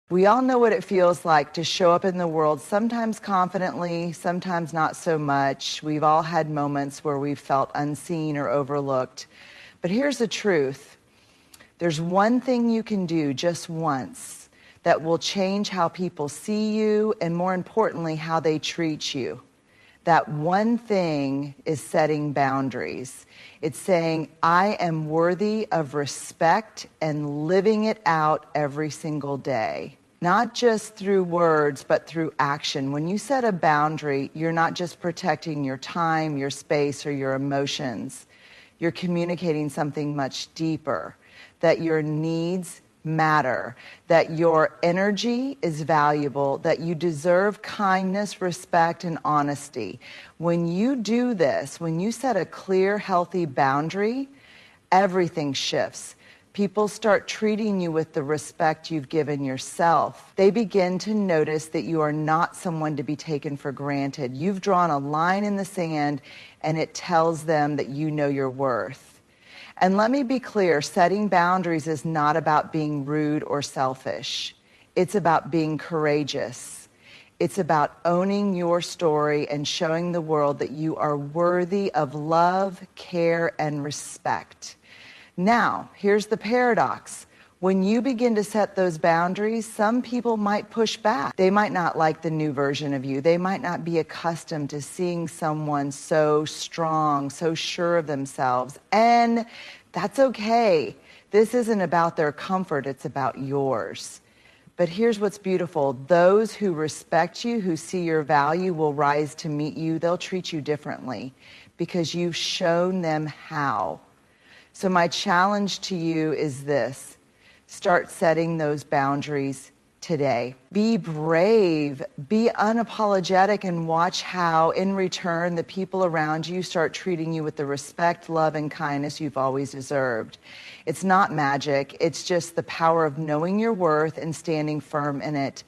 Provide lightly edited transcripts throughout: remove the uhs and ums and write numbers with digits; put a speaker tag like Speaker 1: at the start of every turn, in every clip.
Speaker 1: We all know what it feels like to show up in the world, sometimes confidently, sometimes not so much. We've all had moments where we've felt unseen or overlooked. But here's the truth. There's one thing you can do just once that will change how people see you and, more importantly, how they treat you. That one thing is setting boundaries. It's saying, I am worthy of respect and living it out every single day. Not just through words, but through action. When you set a boundary, you're not just protecting your time, your space, or your emotions. You're communicating something much deeper, that your needs matter, that your energy is valuable, that you deserve kindness, respect, and honesty. When you do this, when you set a clear, healthy boundary, everything shifts. People start treating you with the respect you've given yourself. They begin to notice that you are not someone to be taken for granted. You've drawn a line in the sand, and it tells them that you know your worth. And let me be clear, setting boundaries is not about being rude or selfish. It's about being courageous. It's about owning your story and showing the world that you are worthy of love, care, and respect. Now, here's the paradox. When you begin to set those boundaries, some people might push back. They might not like the new version of you. They might not be accustomed to seeing someone so strong, so sure of themselves. And that's okay. This isn't about their comfort, it's about yours. But here's what's beautiful. Those who respect you, who see your value, will rise to meet you. They'll treat you differently because you've shown them how. So my challenge to you is this. Start setting those boundaries today. Be brave, be unapologetic, and watch how, in return, the people around you start treating you with the respect, love, and kindness you've always deserved. It's not magic. It's just the power of knowing your worth and standing firm in it.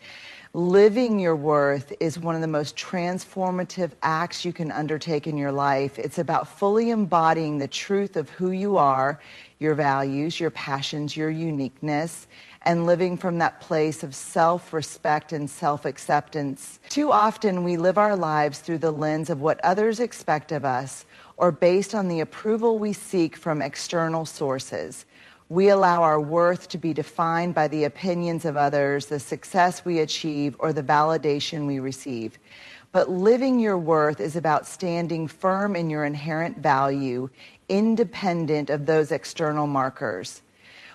Speaker 1: Living your worth is one of the most transformative acts you can undertake in your life. It's about fully embodying the truth of who you are, your values, your passions, your uniqueness, and living from that place of self-respect and self-acceptance. Too often we live our lives through the lens of what others expect of us or based on the approval we seek from external sources. We allow our worth to be defined by the opinions of others, the success we achieve, or the validation we receive. But living your worth is about standing firm in your inherent value, independent of those external markers.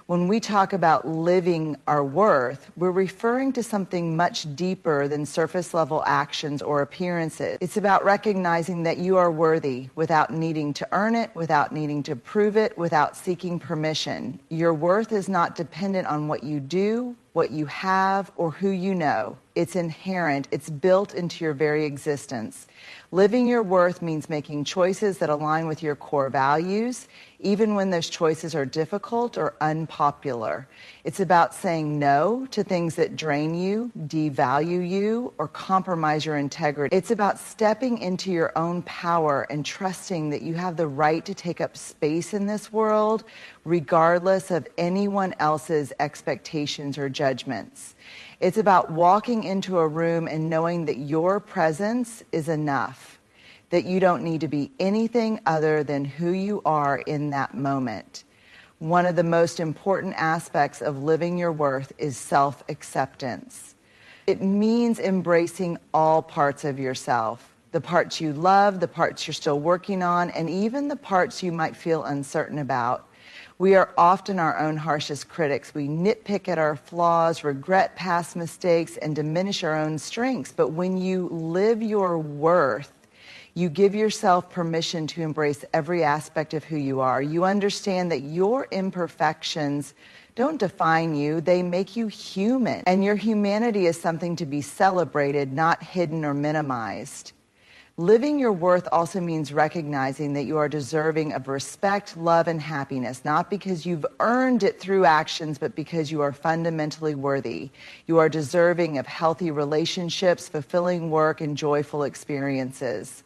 Speaker 1: When we talk about living our worth, we're referring to something much deeper than surface-level actions or appearances. It's about recognizing that you are worthy without needing to earn it, without needing to prove it, without seeking permission. Your worth is not dependent on what you do, what you have, or who you know. It's inherent. It's built into your very existence. Living your worth means making choices that align with your core values, even when those choices are difficult or unpopular. It's about saying no to things that drain you, devalue you, or compromise your integrity. It's about stepping into your own power and trusting that you have the right to take up space in this world, regardless of anyone else's expectations or judgments. It's about walking into a room and knowing that your presence is enough, that you don't need to be anything other than who you are in that moment. One of the most important aspects of living your worth is self-acceptance. It means embracing all parts of yourself, the parts you love, the parts you're still working on, and even the parts you might feel uncertain about. We are often our own harshest critics. We nitpick at our flaws, regret past mistakes, and diminish our own strengths. But when you live your worth, you give yourself permission to embrace every aspect of who you are. You understand that your imperfections don't define you, they make you human. And your humanity is something to be celebrated, not hidden or minimized. Living your worth also means recognizing that you are deserving of respect, love, and happiness, not because you've earned it through actions, but because you are fundamentally worthy. You are deserving of healthy relationships, fulfilling work, and joyful experiences.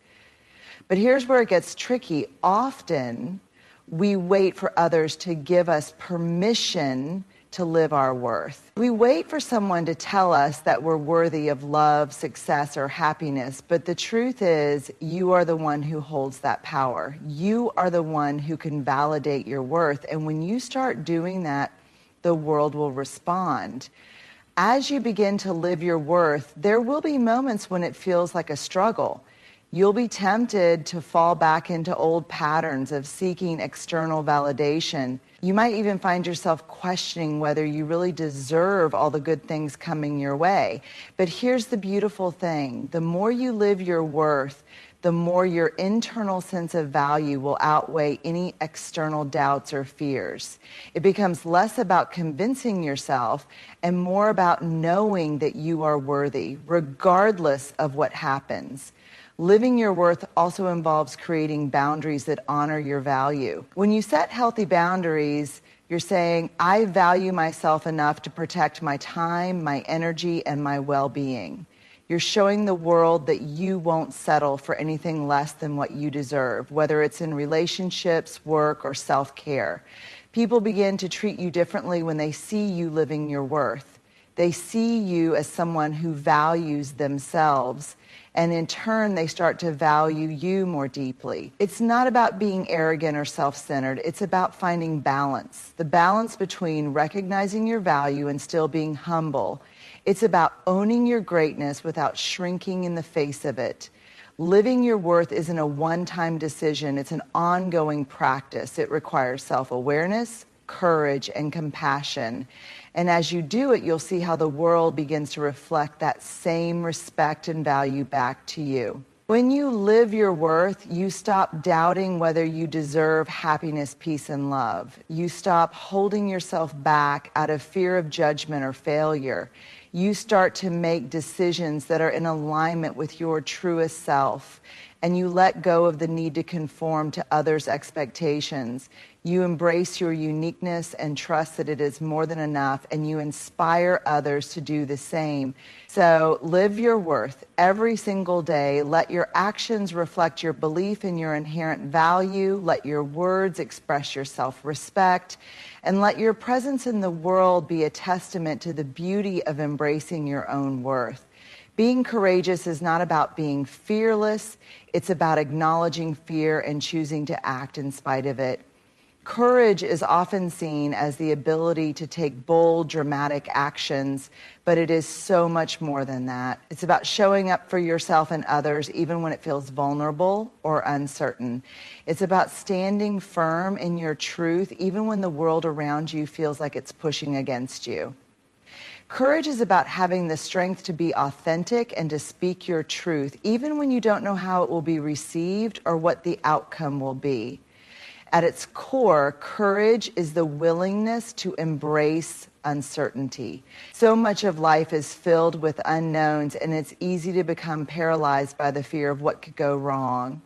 Speaker 1: But here's where it gets tricky. Often, we wait for others to give us permission to live our worth. We wait for someone to tell us that we're worthy of love, success, or happiness, but the truth is, you are the one who holds that power. You are the one who can validate your worth, and when you start doing that, the world will respond. As you begin to live your worth, there will be moments when it feels like a struggle. You'll be tempted to fall back into old patterns of seeking external validation. You might even find yourself questioning whether you really deserve all the good things coming your way. But here's the beautiful thing. The more you live your worth, the more your internal sense of value will outweigh any external doubts or fears. It becomes less about convincing yourself and more about knowing that you are worthy, regardless of what happens. Living your worth also involves creating boundaries that honor your value. When you set healthy boundaries, you're saying, I value myself enough to protect my time, my energy, and my well-being. You're showing the world that you won't settle for anything less than what you deserve, whether it's in relationships, work, or self-care. People begin to treat you differently when they see you living your worth. They see you as someone who values themselves, and in turn, they start to value you more deeply. It's not about being arrogant or self-centered. It's about finding balance, the balance between recognizing your value and still being humble. It's about owning your greatness without shrinking in the face of it. Living your worth isn't a one-time decision. It's an ongoing practice. It requires self-awareness, courage, and compassion. And as you do it, you'll see how the world begins to reflect that same respect and value back to you. When you live your worth, you stop doubting whether you deserve happiness, peace, and love. You stop holding yourself back out of fear of judgment or failure. You start to make decisions that are in alignment with your truest self, and you let go of the need to conform to others' expectations. You embrace your uniqueness and trust that it is more than enough, and you inspire others to do the same. So live your worth every single day. Let your actions reflect your belief in your inherent value. Let your words express your self-respect. And let your presence in the world be a testament to the beauty of embracing your own worth. Being courageous is not about being fearless. It's about acknowledging fear and choosing to act in spite of it. Courage is often seen as the ability to take bold, dramatic actions, but it is so much more than that. It's about showing up for yourself and others even when it feels vulnerable or uncertain. It's about standing firm in your truth even when the world around you feels like it's pushing against you. Courage is about having the strength to be authentic and to speak your truth, even when you don't know how it will be received or what the outcome will be. At its core, courage is the willingness to embrace uncertainty. So much of life is filled with unknowns, and it's easy to become paralyzed by the fear of what could go wrong.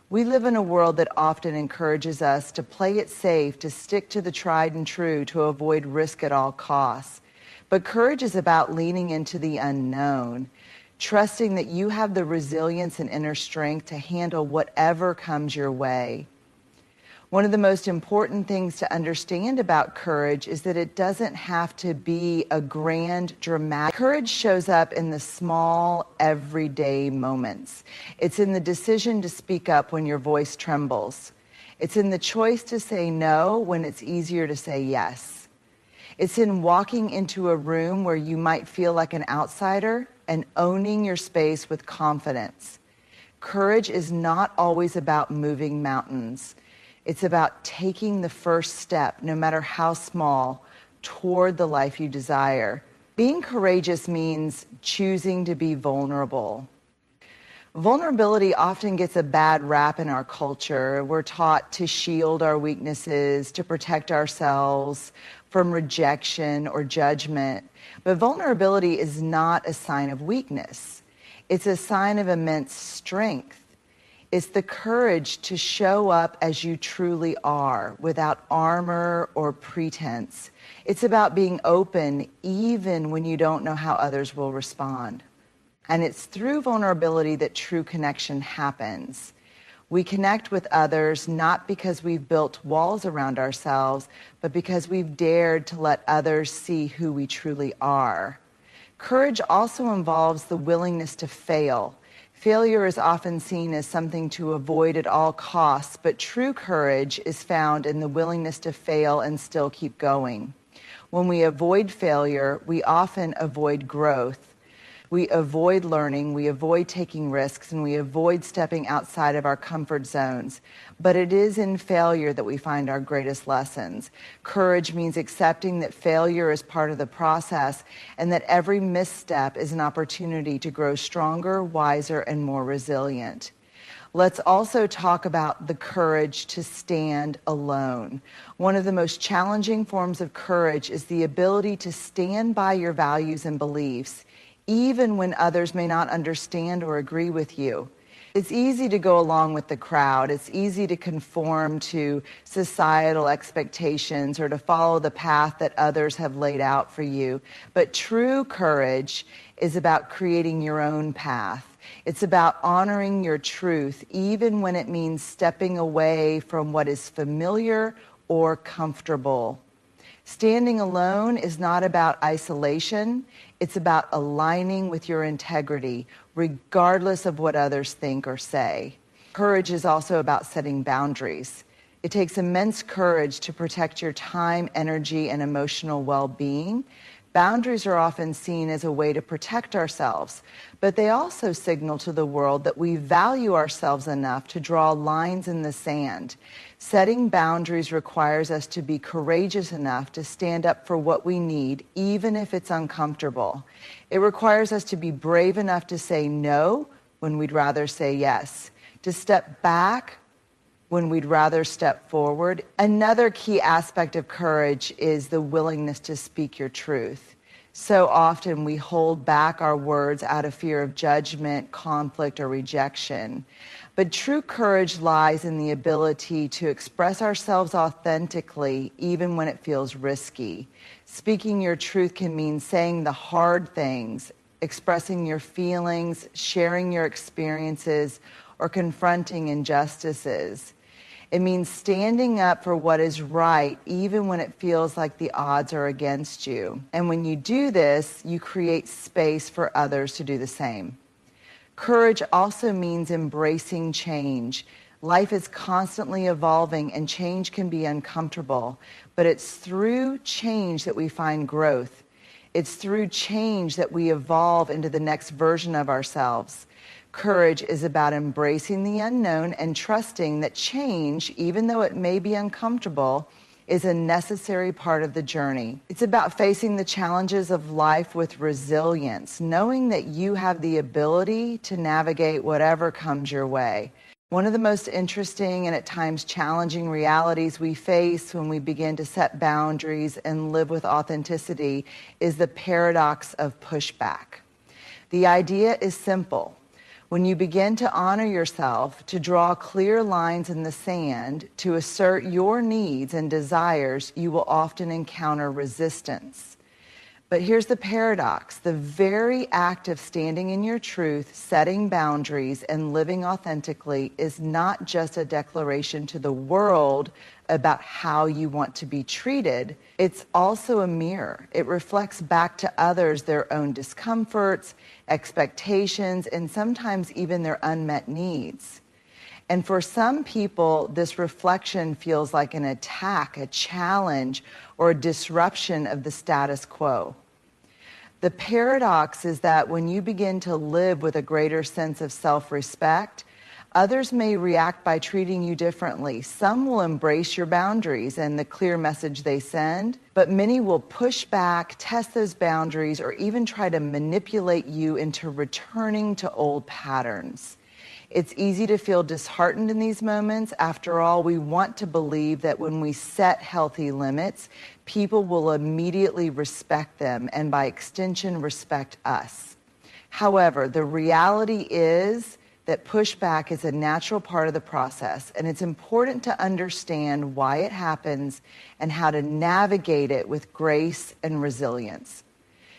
Speaker 1: We live in a world that often encourages us to play it safe, to stick to the tried and true, to avoid risk at all costs. But courage is about leaning into the unknown, trusting that you have the resilience and inner strength to handle whatever comes your way. One of the most important things to understand about courage is that it doesn't have to be a grand, dramatic. Courage shows up in the small, everyday moments. It's in the decision to speak up when your voice trembles. It's in the choice to say no when it's easier to say yes. It's in walking into a room where you might feel like an outsider and owning your space with confidence. Courage is not always about moving mountains. It's about taking the first step, no matter how small, toward the life you desire. Being courageous means choosing to be vulnerable. Vulnerability often gets a bad rap in our culture. We're taught to shield our weaknesses, to protect ourselves from rejection or judgment. But vulnerability is not a sign of weakness. It's a sign of immense strength. It's the courage to show up as you truly are, without armor or pretense. It's about being open even when you don't know how others will respond. And it's through vulnerability that true connection happens. We connect with others not because we've built walls around ourselves, but because we've dared to let others see who we truly are. Courage also involves the willingness to fail. Failure is often seen as something to avoid at all costs, but true courage is found in the willingness to fail and still keep going. When we avoid failure, we often avoid growth. We avoid learning, we avoid taking risks, and we avoid stepping outside of our comfort zones. But it is in failure that we find our greatest lessons. Courage means accepting that failure is part of the process and that every misstep is an opportunity to grow stronger, wiser, and more resilient. Let's also talk about the courage to stand alone. One of the most challenging forms of courage is the ability to stand by your values and beliefs, even when others may not understand or agree with you. It's easy to go along with the crowd. It's easy to conform to societal expectations or to follow the path that others have laid out for you. But true courage is about creating your own path. It's about honoring your truth, even when it means stepping away from what is familiar or comfortable. Standing alone is not about isolation. It's about aligning with your integrity, regardless of what others think or say. Courage is also about setting boundaries. It takes immense courage to protect your time, energy, and emotional well-being. Boundaries are often seen as a way to protect ourselves, but they also signal to the world that we value ourselves enough to draw lines in the sand. Setting boundaries requires us to be courageous enough to stand up for what we need, even if it's uncomfortable. It requires us to be brave enough to say no when we'd rather say yes, to step back when we'd rather step forward. Another key aspect of courage is the willingness to speak your truth. So often we hold back our words out of fear of judgment, conflict, or rejection. But true courage lies in the ability to express ourselves authentically, even when it feels risky. Speaking your truth can mean saying the hard things, expressing your feelings, sharing your experiences, or confronting injustices. It means standing up for what is right, even when it feels like the odds are against you. And when you do this, you create space for others to do the same. Courage also means embracing change. Life is constantly evolving and change can be uncomfortable, but it's through change that we find growth. It's through change that we evolve into the next version of ourselves. Courage is about embracing the unknown and trusting that change, even though it may be uncomfortable, is a necessary part of the journey. It's about facing the challenges of life with resilience, knowing that you have the ability to navigate whatever comes your way. One of the most interesting and at times challenging realities we face when we begin to set boundaries and live with authenticity is the paradox of pushback. The idea is simple. When you begin to honor yourself, to draw clear lines in the sand, to assert your needs and desires, you will often encounter resistance. But here's the paradox. The very act of standing in your truth, setting boundaries, and living authentically is not just a declaration to the world about how you want to be treated. It's also a mirror. It reflects back to others their own discomforts, expectations, and sometimes even their unmet needs. And for some people, this reflection feels like an attack, a challenge, or a disruption of the status quo. The paradox is that when you begin to live with a greater sense of self-respect, others may react by treating you differently. Some will embrace your boundaries and the clear message they send, but many will push back, test those boundaries, or even try to manipulate you into returning to old patterns. It's easy to feel disheartened in these moments. After all, we want to believe that when we set healthy limits, people will immediately respect them and by extension respect us. However, the reality is that pushback is a natural part of the process, and it's important to understand why it happens and how to navigate it with grace and resilience.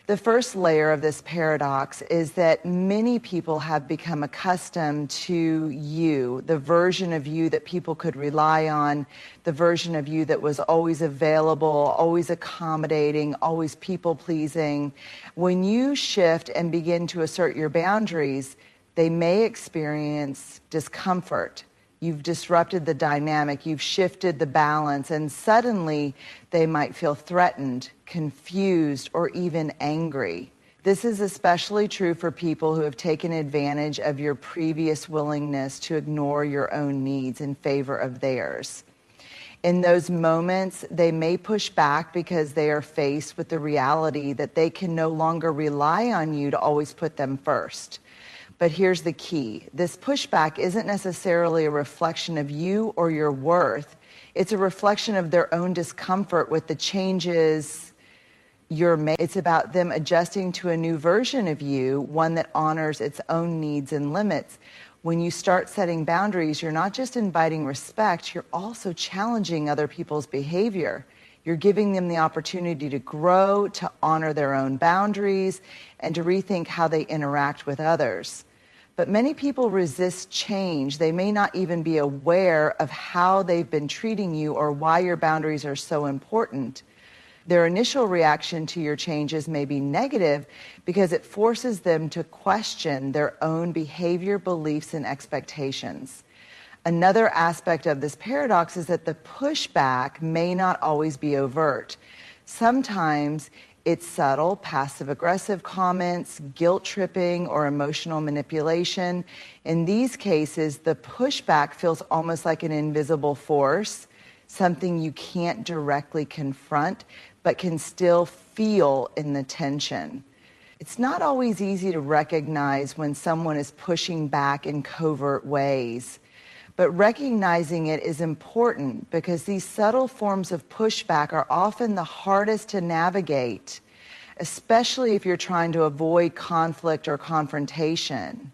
Speaker 1: The first layer of this paradox is that many people have become accustomed to you, the version of you that people could rely on, the version of you that was always available, always accommodating, always people-pleasing. When you shift and begin to assert your boundaries, they may experience discomfort. You've disrupted the dynamic, you've shifted the balance, and suddenly they might feel threatened, confused, or even angry. This is especially true for people who have taken advantage of your previous willingness to ignore your own needs in favor of theirs. In those moments, they may push back because they are faced with the reality that they can no longer rely on you to always put them first. But here's the key. This pushback isn't necessarily a reflection of you or your worth. It's a reflection of their own discomfort with the changes you're making. It's about them adjusting to a new version of you, one that honors its own needs and limits. When you start setting boundaries, you're not just inviting respect, you're also challenging other people's behavior. You're giving them the opportunity to grow, to honor their own boundaries, and to rethink how they interact with others. But many people resist change. They may not even be aware of how they've been treating you or why your boundaries are so important. Their initial reaction to your changes may be negative because it forces them to question their own behavior, beliefs, and expectations. Another aspect of this paradox is that the pushback may not always be overt. Sometimes it's subtle, passive-aggressive comments, guilt-tripping, or emotional manipulation. In these cases, the pushback feels almost like an invisible force, something you can't directly confront, but can still feel in the tension. It's not always easy to recognize when someone is pushing back in covert ways. But recognizing it is important because these subtle forms of pushback are often the hardest to navigate, especially if you're trying to avoid conflict or confrontation.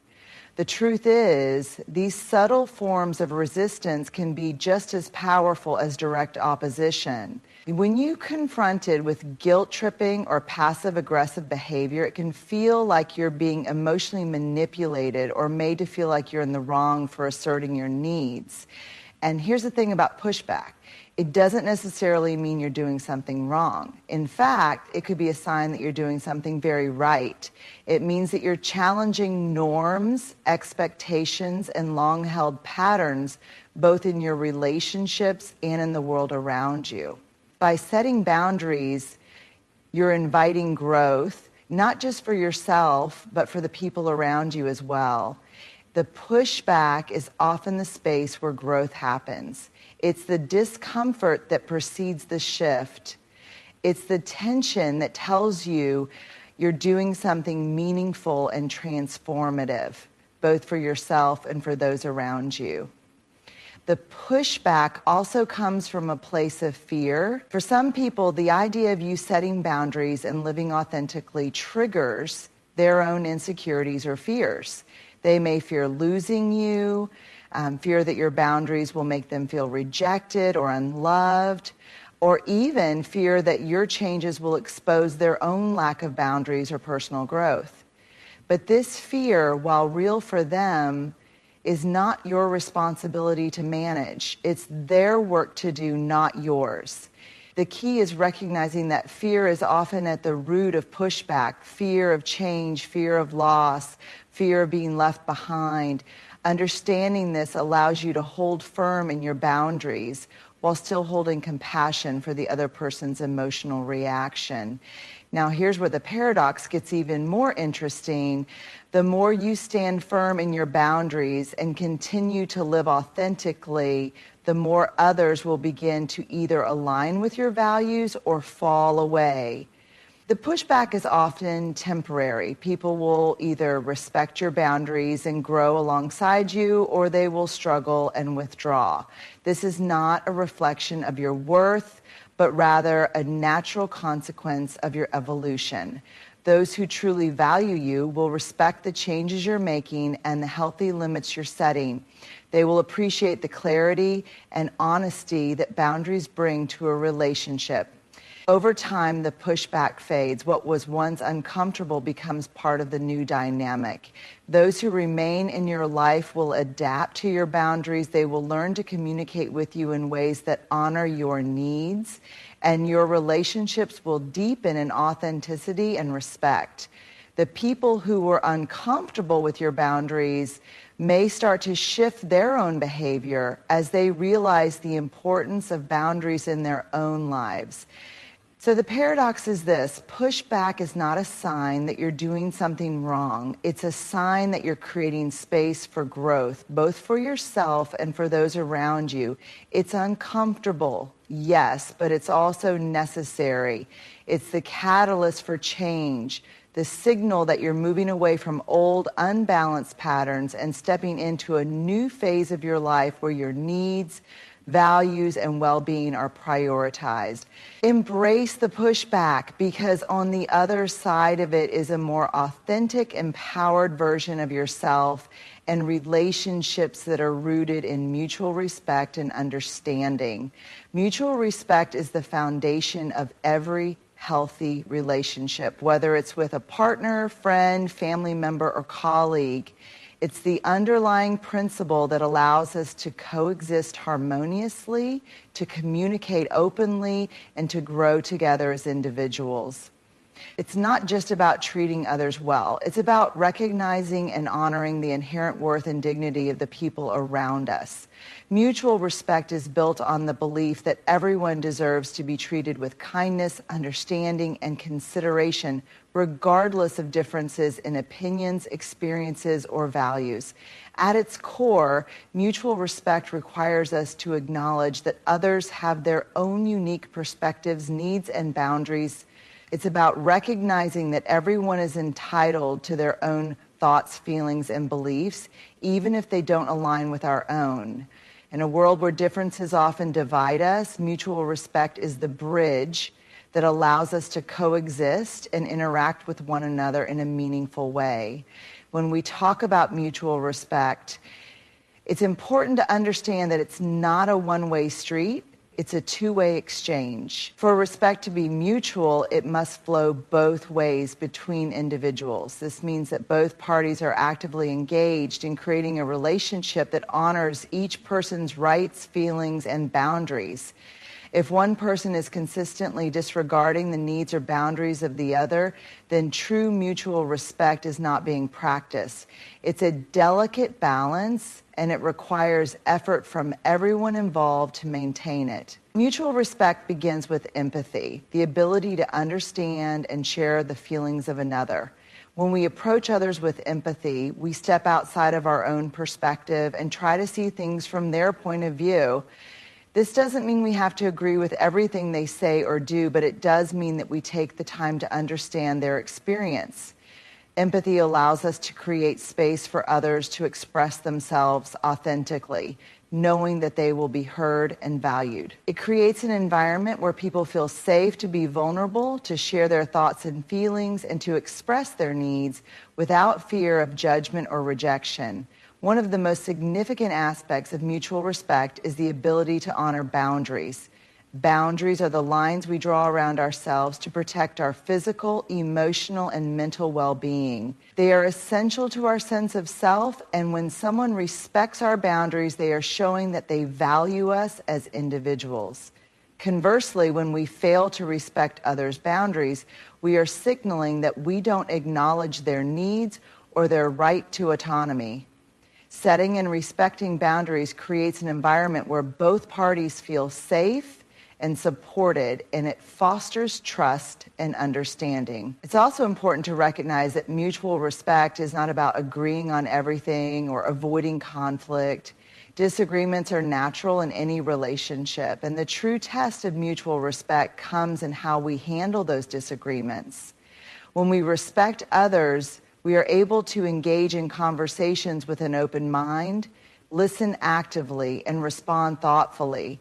Speaker 1: The truth is, these subtle forms of resistance can be just as powerful as direct opposition. When you're confronted with guilt-tripping or passive-aggressive behavior, it can feel like you're being emotionally manipulated or made to feel like you're in the wrong for asserting your needs. And here's the thing about pushback. It doesn't necessarily mean you're doing something wrong. In fact, it could be a sign that you're doing something very right. It means that you're challenging norms, expectations, and long-held patterns, both in your relationships and in the world around you. By setting boundaries, you're inviting growth, not just for yourself, but for the people around you as well. The pushback is often the space where growth happens. It's the discomfort that precedes the shift. It's the tension that tells you you're doing something meaningful and transformative, both for yourself and for those around you. The pushback also comes from a place of fear. For some people, the idea of you setting boundaries and living authentically triggers their own insecurities or fears. They may fear losing you, fear that your boundaries will make them feel rejected or unloved, or even fear that your changes will expose their own lack of boundaries or personal growth. But this fear, while real for them, is not your responsibility to manage. It's their work to do, not yours. The key is recognizing that fear is often at the root of pushback, fear of change, fear of loss, fear of being left behind. Understanding this allows you to hold firm in your boundaries while still holding compassion for the other person's emotional reaction. Now, here's where the paradox gets even more interesting. The more you stand firm in your boundaries and continue to live authentically, the more others will begin to either align with your values or fall away. The pushback is often temporary. People will either respect your boundaries and grow alongside you, or they will struggle and withdraw. This is not a reflection of your worth, but rather a natural consequence of your evolution. Those who truly value you will respect the changes you're making and the healthy limits you're setting. They will appreciate the clarity and honesty that boundaries bring to a relationship. Over time, the pushback fades. What was once uncomfortable becomes part of the new dynamic. Those who remain in your life will adapt to your boundaries. They will learn to communicate with you in ways that honor your needs, and your relationships will deepen in authenticity and respect. The people who were uncomfortable with your boundaries may start to shift their own behavior as they realize the importance of boundaries in their own lives. So the paradox is this: pushback is not a sign that you're doing something wrong. It's a sign that you're creating space for growth, both for yourself and for those around you. It's uncomfortable, yes, but it's also necessary. It's the catalyst for change, the signal that you're moving away from old, unbalanced patterns and stepping into a new phase of your life where your needs, values, and well-being are prioritized. Embrace the pushback, because on the other side of it is a more authentic, empowered version of yourself and relationships that are rooted in mutual respect and understanding. Mutual respect is the foundation of every healthy relationship, whether it's with a partner, friend, family member, or colleague. It's the underlying principle that allows us to coexist harmoniously, to communicate openly, and to grow together as individuals. It's not just about treating others well. It's about recognizing and honoring the inherent worth and dignity of the people around us. Mutual respect is built on the belief that everyone deserves to be treated with kindness, understanding, and consideration, regardless of differences in opinions, experiences, or values. At its core, mutual respect requires us to acknowledge that others have their own unique perspectives, needs, and boundaries. It's about recognizing that everyone is entitled to their own thoughts, feelings, and beliefs, even if they don't align with our own. In a world where differences often divide us, mutual respect is the bridge that allows us to coexist and interact with one another in a meaningful way. When we talk about mutual respect, it's important to understand that it's not a one-way street. It's a two-way exchange. For respect to be mutual, it must flow both ways between individuals. This means that both parties are actively engaged in creating a relationship that honors each person's rights, feelings, and boundaries. If one person is consistently disregarding the needs or boundaries of the other, then true mutual respect is not being practiced. It's a delicate balance, and it requires effort from everyone involved to maintain it. Mutual respect begins with empathy, the ability to understand and share the feelings of another. When we approach others with empathy, we step outside of our own perspective and try to see things from their point of view. This doesn't mean we have to agree with everything they say or do, but it does mean that we take the time to understand their experience. Empathy allows us to create space for others to express themselves authentically, knowing that they will be heard and valued. It creates an environment where people feel safe to be vulnerable, to share their thoughts and feelings, and to express their needs without fear of judgment or rejection. One of the most significant aspects of mutual respect is the ability to honor boundaries. Boundaries are the lines we draw around ourselves to protect our physical, emotional, and mental well-being. They are essential to our sense of self, and when someone respects our boundaries, they are showing that they value us as individuals. Conversely, when we fail to respect others' boundaries, we are signaling that we don't acknowledge their needs or their right to autonomy. Setting and respecting boundaries creates an environment where both parties feel safe and supported, and it fosters trust and understanding. It's also important to recognize that mutual respect is not about agreeing on everything or avoiding conflict. Disagreements are natural in any relationship, and the true test of mutual respect comes in how we handle those disagreements. When we respect others, we are able to engage in conversations with an open mind, listen actively, and respond thoughtfully.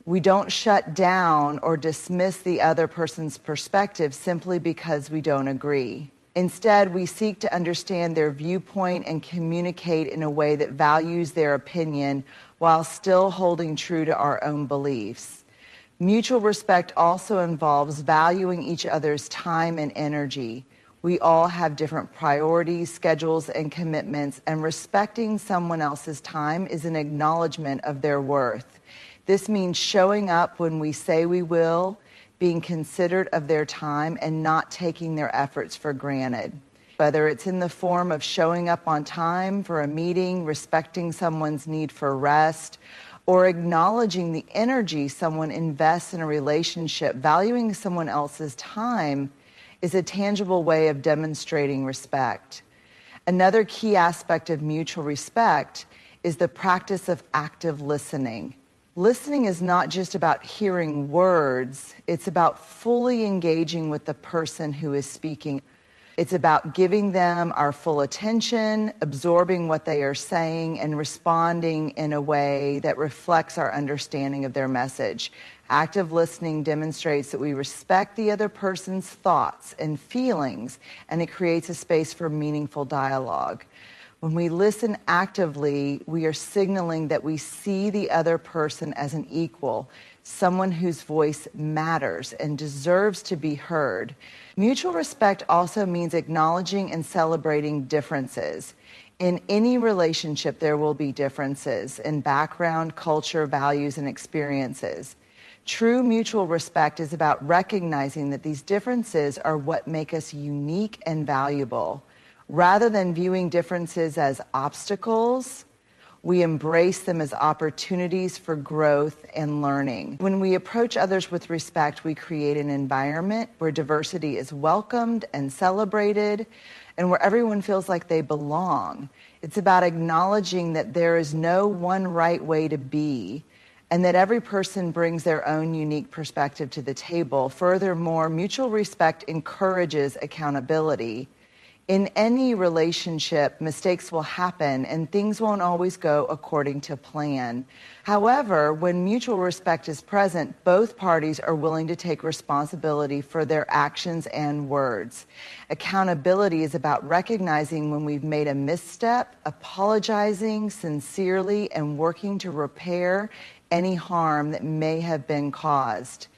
Speaker 1: We don't shut down or dismiss the other person's perspective simply because we don't agree. Instead, we seek to understand their viewpoint and communicate in a way that values their opinion while still holding true to our own beliefs. Mutual respect also involves valuing each other's time and energy. We all have different priorities, schedules, and commitments, and respecting someone else's time is an acknowledgement of their worth. This means showing up when we say we will, being considerate of their time, and not taking their efforts for granted. Whether it's in the form of showing up on time for a meeting, respecting someone's need for rest, or acknowledging the energy someone invests in a relationship, valuing someone else's time is a tangible way of demonstrating respect. Another key aspect of mutual respect is the practice of active listening. Listening is not just about hearing words, it's about fully engaging with the person who is speaking. It's about giving them our full attention, absorbing what they are saying, and responding in a way that reflects our understanding of their message. Active listening demonstrates that we respect the other person's thoughts and feelings, and it creates a space for meaningful dialogue. When we listen actively, we are signaling that we see the other person as an equal, someone whose voice matters and deserves to be heard. Mutual respect also means acknowledging and celebrating differences. In any relationship, there will be differences in background, culture, values, and experiences. True mutual respect is about recognizing that these differences are what make us unique and valuable. Rather than viewing differences as obstacles, we embrace them as opportunities for growth and learning. When we approach others with respect, we create an environment where diversity is welcomed and celebrated, and where everyone feels like they belong. It's about acknowledging that there is no one right way to be, and that every person brings their own unique perspective to the table. Furthermore, mutual respect encourages accountability. In any relationship, mistakes will happen and things won't always go according to plan. However, when mutual respect is present, both parties are willing to take responsibility for their actions and words. Accountability is about recognizing when we've made a misstep, apologizing sincerely, and working to repair any harm that may have been caused.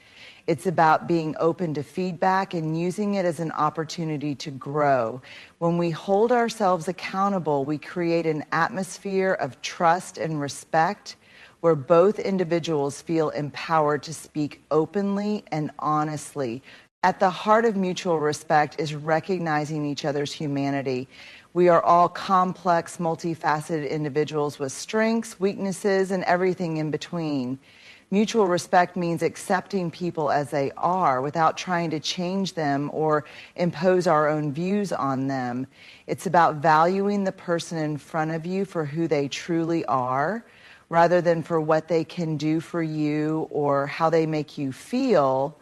Speaker 1: It's about being open to feedback and using it as an opportunity to grow. When we hold ourselves accountable, we create an atmosphere of trust and respect where both individuals feel empowered to speak openly and honestly. At the heart of mutual respect is recognizing each other's humanity. We are all complex, multifaceted individuals with strengths, weaknesses, and everything in between. Mutual respect means accepting people as they are without trying to change them or impose our own views on them. It's about valuing the person in front of you for who they truly are, rather than for what they can do for you or how they make you feel.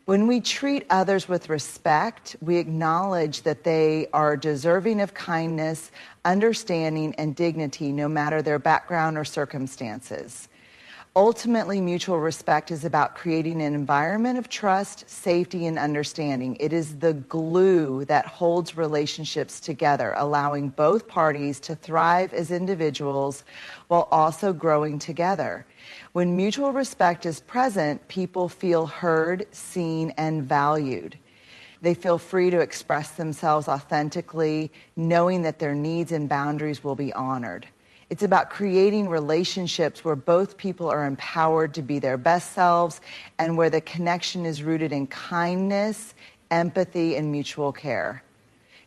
Speaker 1: When we treat others with respect, we acknowledge that they are deserving of kindness, understanding, and dignity, no matter their background or circumstances. Ultimately, mutual respect is about creating an environment of trust, safety, and understanding. It is the glue that holds relationships together, allowing both parties to thrive as individuals while also growing together. When mutual respect is present, people feel heard, seen, and valued. They feel free to express themselves authentically, knowing that their needs and boundaries will be honored. It's about creating relationships where both people are empowered to be their best selves and where the connection is rooted in kindness, empathy, and mutual care.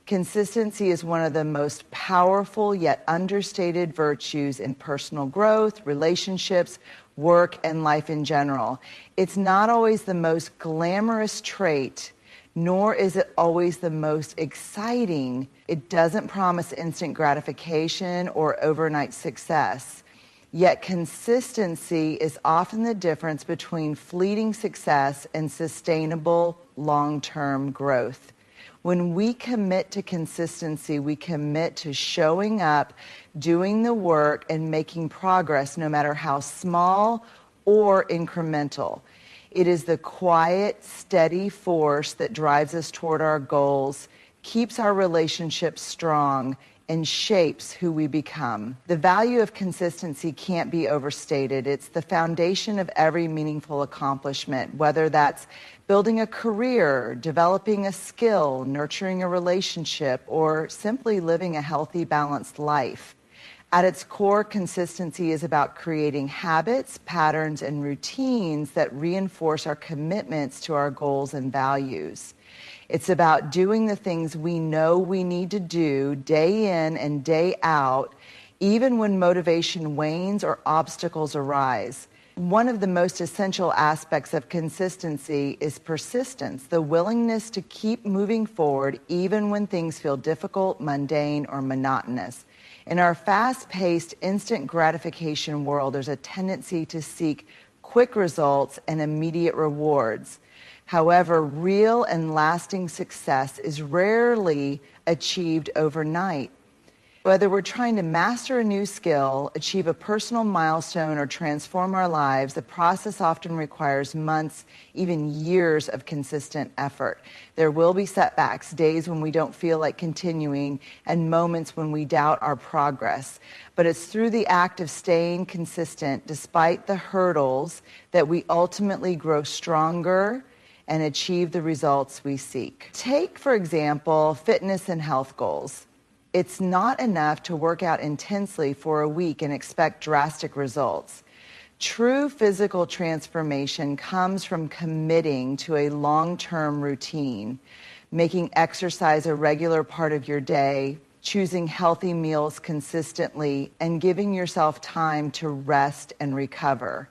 Speaker 1: Consistency is one of the most powerful yet understated virtues in personal growth, relationships, work, and life in general. It's not always the most glamorous trait, nor is it always the most exciting. It doesn't promise instant gratification or overnight success. Yet consistency is often the difference between fleeting success and sustainable long-term growth. When we commit to consistency, we commit to showing up, doing the work, and making progress, no matter how small or incremental. It is the quiet, steady force that drives us toward our goals, keeps our relationships strong, and shapes who we become. The value of consistency can't be overstated. It's the foundation of every meaningful accomplishment, whether that's building a career, developing a skill, nurturing a relationship, or simply living a healthy, balanced life. At its core, consistency is about creating habits, patterns, and routines that reinforce our commitments to our goals and values. It's about doing the things we know we need to do day in and day out, even when motivation wanes or obstacles arise. One of the most essential aspects of consistency is persistence, the willingness to keep moving forward even when things feel difficult, mundane, or monotonous. In our fast-paced, instant gratification world, there's a tendency to seek quick results and immediate rewards. However, real and lasting success is rarely achieved overnight. Whether we're trying to master a new skill, achieve a personal milestone, or transform our lives, the process often requires months, even years of consistent effort. There will be setbacks, days when we don't feel like continuing, and moments when we doubt our progress. But it's through the act of staying consistent, despite the hurdles, that we ultimately grow stronger and achieve the results we seek. Take, for example, fitness and health goals. It's not enough to work out intensely for a week and expect drastic results. True physical transformation comes from committing to a long-term routine, making exercise a regular part of your day, choosing healthy meals consistently, and giving yourself time to rest and recover.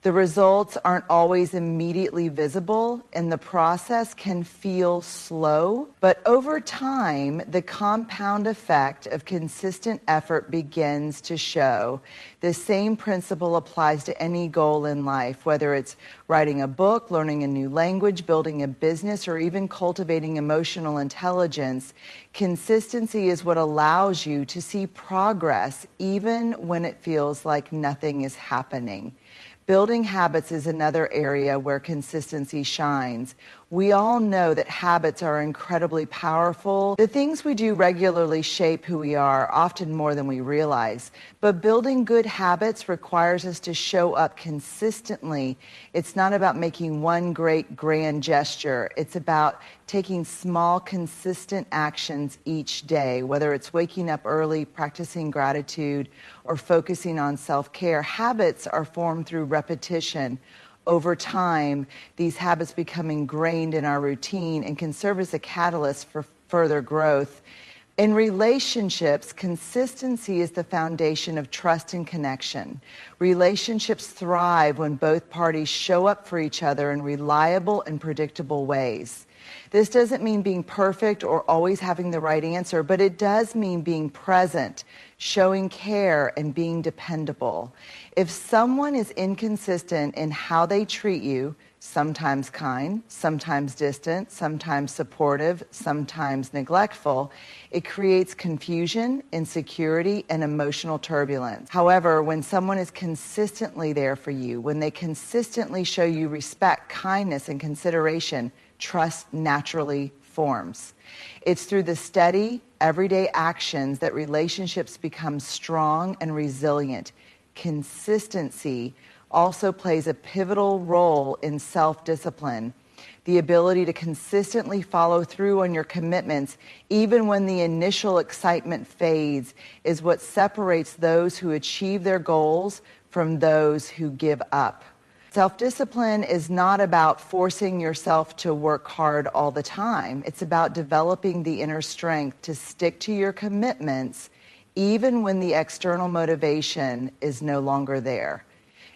Speaker 1: The results aren't always immediately visible, and the process can feel slow, but over time, the compound effect of consistent effort begins to show. The same principle applies to any goal in life, whether it's writing a book, learning a new language, building a business, or even cultivating emotional intelligence. Consistency is what allows you to see progress even when it feels like nothing is happening. Building habits is another area where consistency shines. We all know that habits are incredibly powerful. The things we do regularly shape who we are, often more than we realize. But building good habits requires us to show up consistently. It's not about making one great grand gesture. It's about taking small, consistent actions each day, whether it's waking up early, practicing gratitude, or focusing on self-care. Habits are formed through repetition. Over time, these habits become ingrained in our routine and can serve as a catalyst for further growth. In relationships, consistency is the foundation of trust and connection. Relationships thrive when both parties show up for each other in reliable and predictable ways. This doesn't mean being perfect or always having the right answer, but it does mean being present, showing care, and being dependable. If someone is inconsistent in how they treat you, sometimes kind, sometimes distant, sometimes supportive, sometimes neglectful, it creates confusion, insecurity, and emotional turbulence. However, when someone is consistently there for you, when they consistently show you respect, kindness, and consideration, trust naturally forms. It's through the steady, everyday actions that relationships become strong and resilient. Consistency also plays a pivotal role in self-discipline. The ability to consistently follow through on your commitments, even when the initial excitement fades, is what separates those who achieve their goals from those who give up. Self-discipline is not about forcing yourself to work hard all the time. It's about developing the inner strength to stick to your commitments even when the external motivation is no longer there.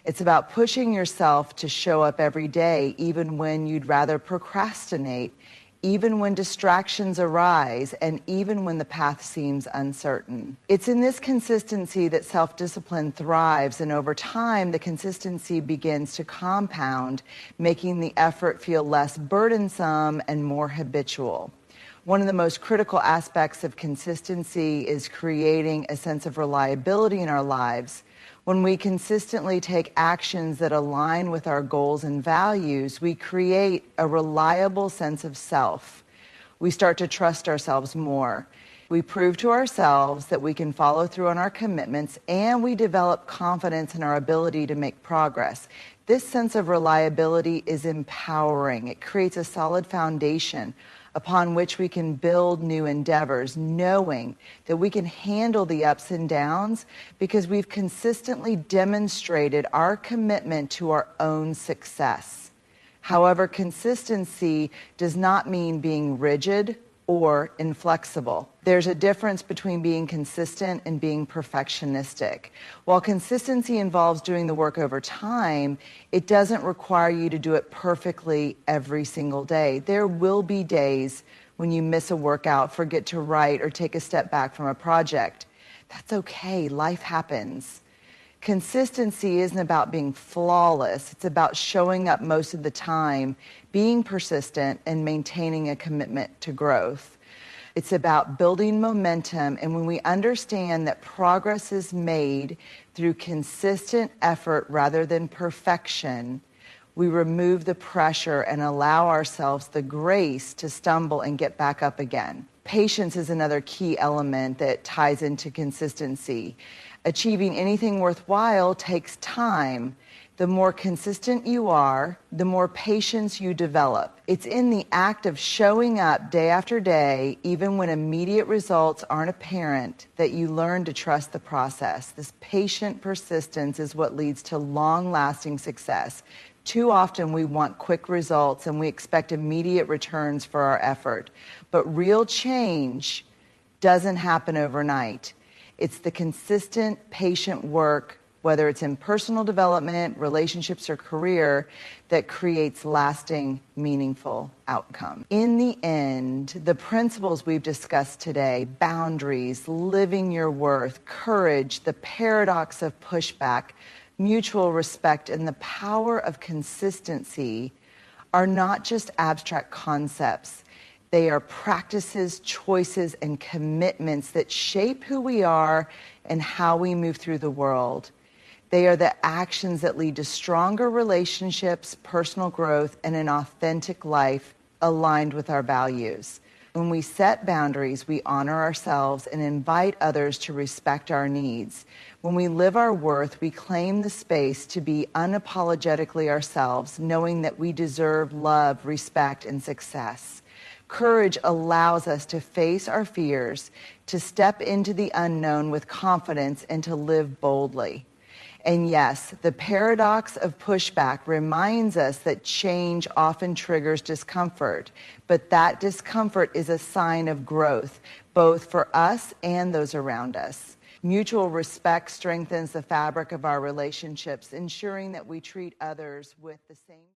Speaker 1: It's about pushing yourself to show up every day even when you'd rather procrastinate, even when distractions arise, and even when the path seems uncertain. It's in this consistency that self-discipline thrives, and over time, the consistency begins to compound, making the effort feel less burdensome and more habitual. One of the most critical aspects of consistency is creating a sense of reliability in our lives. When we consistently take actions that align with our goals and values, we create a reliable sense of self. We start to trust ourselves more. We prove to ourselves that we can follow through on our commitments, and we develop confidence in our ability to make progress. This sense of reliability is empowering. It creates a solid foundation upon which we can build new endeavors, knowing that we can handle the ups and downs because we've consistently demonstrated our commitment to our own success. However, consistency does not mean being rigid or inflexible. There's a difference between being consistent and being perfectionistic. While consistency involves doing the work over time, it doesn't require you to do it perfectly every single day. There will be days when you miss a workout, forget to write, or take a step back from a project. That's okay. Life happens. Consistency isn't about being flawless. It's about showing up most of the time, being persistent, and maintaining a commitment to growth. It's about building momentum, and when we understand that progress is made through consistent effort rather than perfection, we remove the pressure and allow ourselves the grace to stumble and get back up again. Patience is another key element that ties into consistency. Achieving anything worthwhile takes time. The more consistent you are, the more patience you develop. It's in the act of showing up day after day, even when immediate results aren't apparent, that you learn to trust the process. This patient persistence is what leads to long-lasting success. Too often we want quick results and we expect immediate returns for our effort. But real change doesn't happen overnight. It's the consistent, patient work, whether it's in personal development, relationships, or career, that creates lasting, meaningful outcome. In the end, the principles we've discussed today, boundaries, living your worth, courage, the paradox of pushback, mutual respect, and the power of consistency are not just abstract concepts. They are practices, choices, and commitments that shape who we are and how we move through the world. They are the actions that lead to stronger relationships, personal growth, and an authentic life aligned with our values. When we set boundaries, we honor ourselves and invite others to respect our needs. When we live our worth, we claim the space to be unapologetically ourselves, knowing that we deserve love, respect, and success. Courage allows us to face our fears, to step into the unknown with confidence, and to live boldly. And yes, the paradox of pushback reminds us that change often triggers discomfort, but that discomfort is a sign of growth, both for us and those around us. Mutual respect strengthens the fabric of our relationships, ensuring that we treat others with the same